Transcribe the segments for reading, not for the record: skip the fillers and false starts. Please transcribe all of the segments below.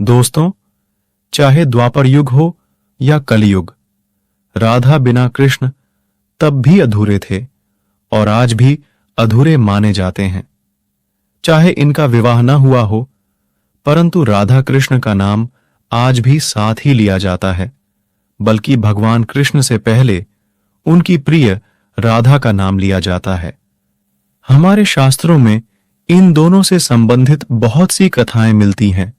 दोस्तों, चाहे द्वापर युग हो या कलयुग, राधा बिना कृष्ण तब भी अधूरे थे और आज भी अधूरे माने जाते हैं। चाहे इनका विवाह न हुआ हो, परंतु राधा कृष्ण का नाम आज भी साथ ही लिया जाता है, बल्कि भगवान कृष्ण से पहले उनकी प्रिय राधा का नाम लिया जाता है। हमारे शास्त्रों में इन दोनों से संबंधित बहुत सी कथाएं मिलती हैं,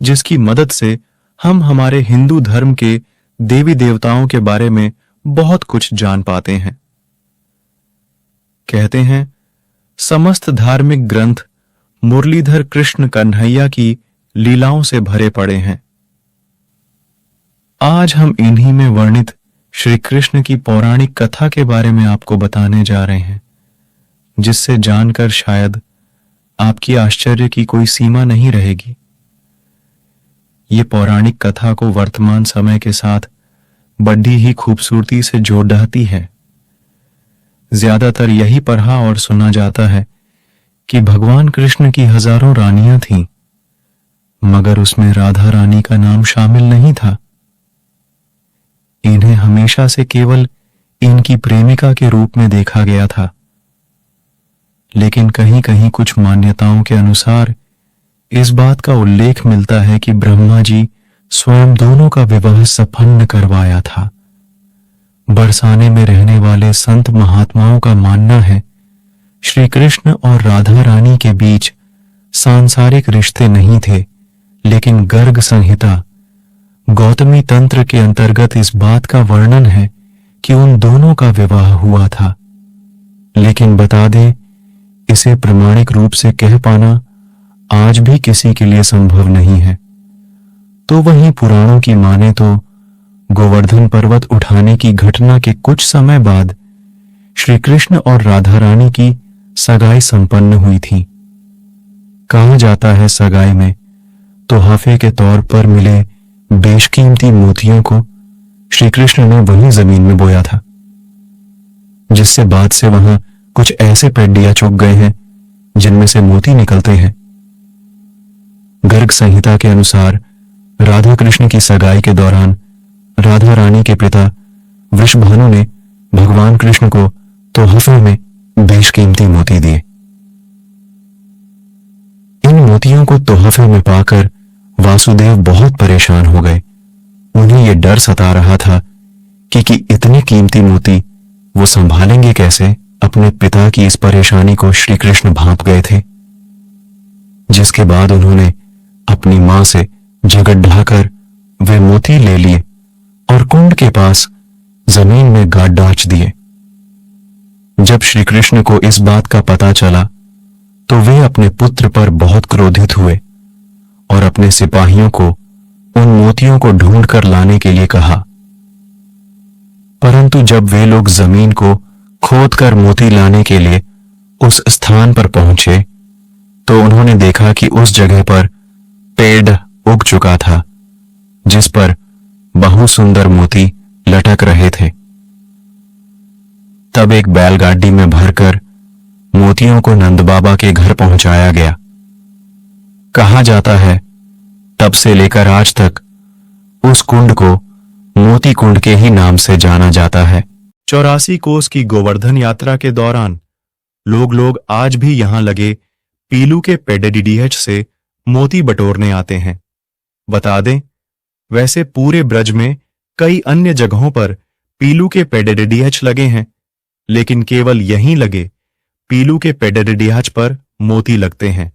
जिसकी मदद से हम हमारे हिंदू धर्म के देवी देवताओं के बारे में बहुत कुछ जान पाते हैं। कहते हैं, समस्त धार्मिक ग्रंथ मुरलीधर कृष्ण कन्हैया की लीलाओं से भरे पड़े हैं। आज हम इन्हीं में वर्णित श्री कृष्ण की पौराणिक कथा के बारे में आपको बताने जा रहे हैं, जिससे जानकर शायद आपकी आश्चर्य की कोई सीमा नहीं रहेगी। ये पौराणिक कथा को वर्तमान समय के साथ बड़ी ही खूबसूरती से जोड़ जाती है। ज्यादातर यही पढ़ा और सुना जाता है कि भगवान कृष्ण की हजारों रानियां थीं, मगर उसमें राधा रानी का नाम शामिल नहीं था। इन्हें हमेशा से केवल इनकी प्रेमिका के रूप में देखा गया था। लेकिन कहीं कहीं कुछ मान्यताओं के अनुसार इस बात का उल्लेख मिलता है कि ब्रह्मा जी स्वयं दोनों का विवाह संपन्न करवाया था। बरसाने में रहने वाले संत महात्माओं का मानना है श्री कृष्ण और राधा रानी के बीच सांसारिक रिश्ते नहीं थे, लेकिन गर्ग संहिता गौतमी तंत्र के अंतर्गत इस बात का वर्णन है कि उन दोनों का विवाह हुआ था। लेकिन बता दें, इसे प्रामाणिक रूप से कह पाना आज भी किसी के लिए संभव नहीं है। तो वहीं पुराणों की माने तो गोवर्धन पर्वत उठाने की घटना के कुछ समय बाद श्री कृष्ण और राधा रानी की सगाई संपन्न हुई थी। कहा जाता है सगाई में तोहफे के तौर पर मिले बेशकीमती मोतियों को श्री कृष्ण ने वहीं जमीन में बोया था, जिससे बाद से वहां कुछ ऐसे पेडिया चुग गए हैं जिनमें से मोती निकलते हैं। गर्ग संहिता के अनुसार राधा कृष्ण की सगाई के दौरान राधा रानी के पिता वृषभानु ने भगवान कृष्ण को तोहफे में बेशकीमती मोती दिए। इन मोतियों को तोहफे में पाकर वासुदेव बहुत परेशान हो गए। उन्हें यह डर सता रहा था कि इतने कीमती मोती वो संभालेंगे कैसे। अपने पिता की इस परेशानी को श्री कृष्ण भांप गए थे, जिसके बाद उन्होंने अपनी मां से झगड़ ढाकर वे मोती ले लिए और कुंड के पास जमीन में गाड़ डाच दिए। जब श्री कृष्ण को इस बात का पता चला तो वे अपने पुत्र पर बहुत क्रोधित हुए और अपने सिपाहियों को उन मोतियों को ढूंढ कर लाने के लिए कहा। परंतु जब वे लोग जमीन को खोद कर मोती लाने के लिए उस स्थान पर पहुंचे तो उन्होंने देखा कि उस जगह पर पेड़ उग चुका था, जिस पर बहुत सुंदर मोती लटक रहे थे। तब एक बैलगाड़ी में भरकर मोतियों को नंद बाबा के घर पहुंचाया गया। कहा जाता है तब से लेकर आज तक उस कुंड को मोती कुंड के ही नाम से जाना जाता है। 84 कोस की गोवर्धन यात्रा के दौरान लोग आज भी यहां लगे पीलू के पेडडीडीएच से मोती बटोरने आते हैं। बता दें, वैसे पूरे ब्रज में कई अन्य जगहों पर पीलू के पेडडीएच लगे हैं, लेकिन केवल यहीं लगे पीलू के पेडडीएच पर मोती लगते हैं।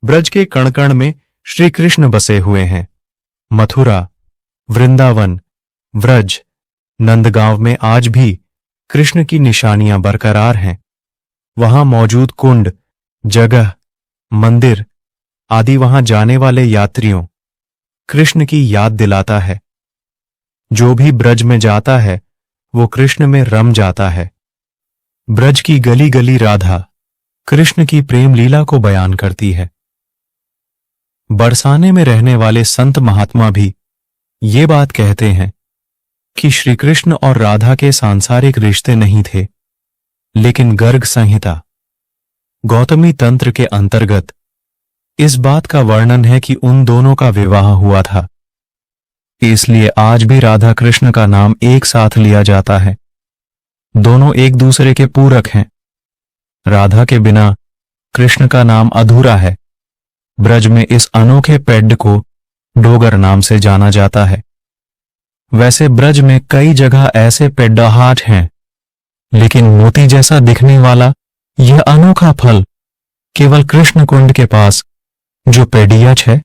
ब्रज के कण कण में श्री कृष्ण बसे हुए हैं। मथुरा, वृंदावन, व्रज, नंदगांव में आज भी कृष्ण की निशानियां बरकरार हैं। वहां मौजूद कुंड, जगह, मंदिर आदि वहां जाने वाले यात्रियों कृष्ण की याद दिलाता है। जो भी ब्रज में जाता है वो कृष्ण में रम जाता है। ब्रज की गली गली राधा कृष्ण की प्रेम लीला को बयान करती है। बरसाने में रहने वाले संत महात्मा भी ये बात कहते हैं कि श्री कृष्ण और राधा के सांसारिक रिश्ते नहीं थे, लेकिन गर्ग संहिता गौतमी तंत्र के अंतर्गत इस बात का वर्णन है कि उन दोनों का विवाह हुआ था। इसलिए आज भी राधा कृष्ण का नाम एक साथ लिया जाता है। दोनों एक दूसरे के पूरक हैं। राधा के बिना कृष्ण का नाम अधूरा है। ब्रज में इस अनोखे पेड्ड को डोगर नाम से जाना जाता है। वैसे ब्रज में कई जगह ऐसे पेड्डाहाट हैं, लेकिन मोती जैसा दिखने वाला यह अनोखा फल केवल कृष्ण कुंड के पास जो पेडियच है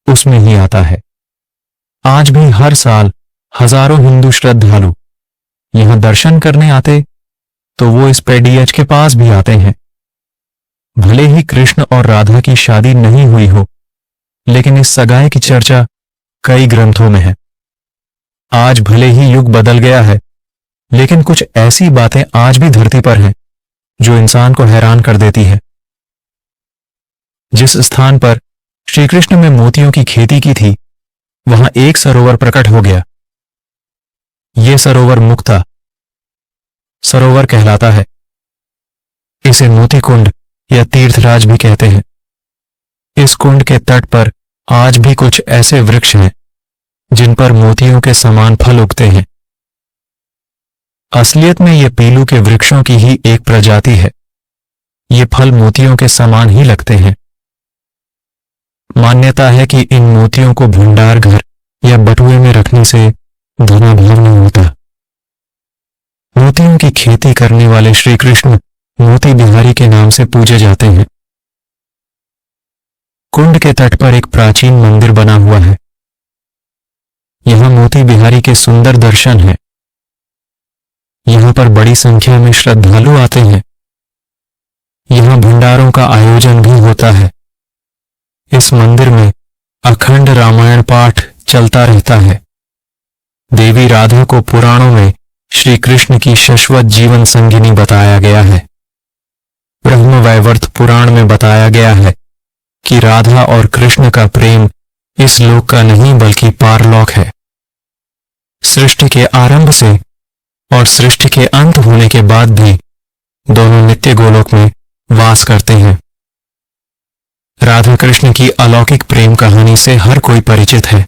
उसमें ही आता है। आज भी हर साल हजारों हिंदू श्रद्धालु यहां दर्शन करने आते तो वो इस पेडियच के पास भी आते हैं। भले ही कृष्ण और राधा की शादी नहीं हुई हो, लेकिन इस सगाई की चर्चा कई ग्रंथों में है। आज भले ही युग बदल गया है, लेकिन कुछ ऐसी बातें आज भी धरती पर हैं जो इंसान को हैरान कर देती है। जिस स्थान पर श्री कृष्ण ने मोतियों की खेती की थी, वहां एक सरोवर प्रकट हो गया। यह सरोवर मुक्ता सरोवर कहलाता है। इसे मोती कुंड या तीर्थराज भी कहते हैं। इस कुंड के तट पर आज भी कुछ ऐसे वृक्ष हैं जिन पर मोतियों के समान फल उगते हैं। असलियत में ये पीलू के वृक्षों की ही एक प्रजाति है। ये फल मोतियों के समान ही लगते हैं। मान्यता है कि इन मोतियों को भंडार घर या बटुए में रखने से धनाभाव नहीं होता। मोतियों की खेती करने वाले श्री कृष्ण मोती बिहारी के नाम से पूजे जाते हैं। कुंड के तट पर एक प्राचीन मंदिर बना हुआ है। यहां मोती बिहारी के सुंदर दर्शन हैं। यहां पर बड़ी संख्या में श्रद्धालु आते हैं। यहां भंडारों का आयोजन भी होता है। इस मंदिर में अखंड रामायण पाठ चलता रहता है। देवी राधा को पुराणों में श्री कृष्ण की शाश्वत जीवन संगिनी बताया गया है। ब्रह्म वैवर्त पुराण में बताया गया है कि राधा और कृष्ण का प्रेम इस लोक का नहीं बल्कि पारलौक है। सृष्टि के आरंभ से और सृष्टि के अंत होने के बाद भी दोनों नित्य गोलोक में वास करते हैं। राधा कृष्ण की अलौकिक प्रेम कहानी से हर कोई परिचित है।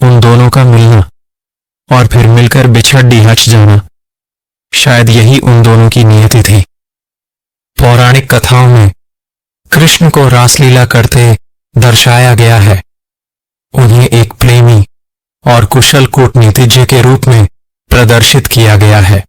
उन दोनों का मिलना और फिर मिलकर बिछड़ हट जाना, शायद यही उन दोनों की नियति थी। पौराणिक कथाओं में कृष्ण को रासलीला करते दर्शाया गया है। उन्हें एक प्रेमी और कुशल कूटनीतिज्ञ के रूप में प्रदर्शित किया गया है।